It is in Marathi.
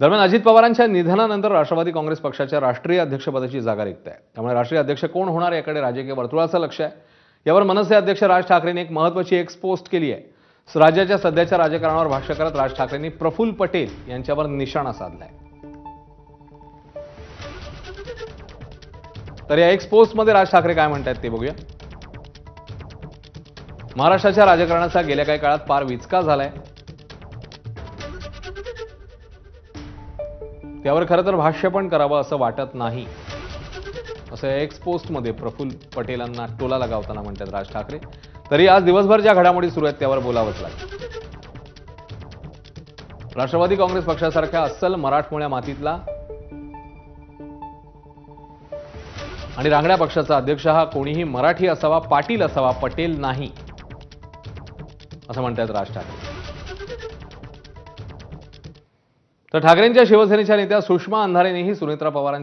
दरम्यान अजित पवारांच्या निधनानंतर राष्ट्रवादी काँग्रेस पक्षाच्या राष्ट्रीय अध्यक्षपदाची जागा रिक्त आहे. त्यामुळे राष्ट्रीय अध्यक्ष कोण होणार याकडे राजकीय वर्तुळाचं लक्ष आहे. यावर मनसे अध्यक्ष राज ठाकरेंनी एक महत्त्वाची एक्स पोस्ट केली आहे. राज्याच्या सध्याच्या राजकारणावर भाष्य करत राज ठाकरेंनी प्रफुल्ल पटेल यांच्यावर निशाणा साधलाय. तर या एक्स पोस्टमध्ये राज ठाकरे काय म्हणतात ते बघूया. महाराष्ट्राच्या राजकारणाचा गेल्या काही काळात पार विचका झालाय. त्यावर खरं तर भाष्य पण करावं असं वाटत नाही, असं एक्स पोस्टमध्ये प्रफुल्ल पटेलांना टोला लगावताना म्हणतात राज ठाकरे. तरी आज दिवसभर ज्या घडामोडी सुरू आहेत त्यावर बोलावंच लागेल. राष्ट्रवादी काँग्रेस पक्षासारख्या अस्सल मराठमोळ्या मातीतला आणि रांगड्या पक्षाचा अध्यक्ष हा कोणीही मराठी असावा, पाटील असावा, पटेल नाही, असं म्हणतात राज ठाकरे. तर ठाकरेंच्या शिवसेनेच्या नेत्या सुषमा अंधारेनेही सुनेत्रा पवारांच्या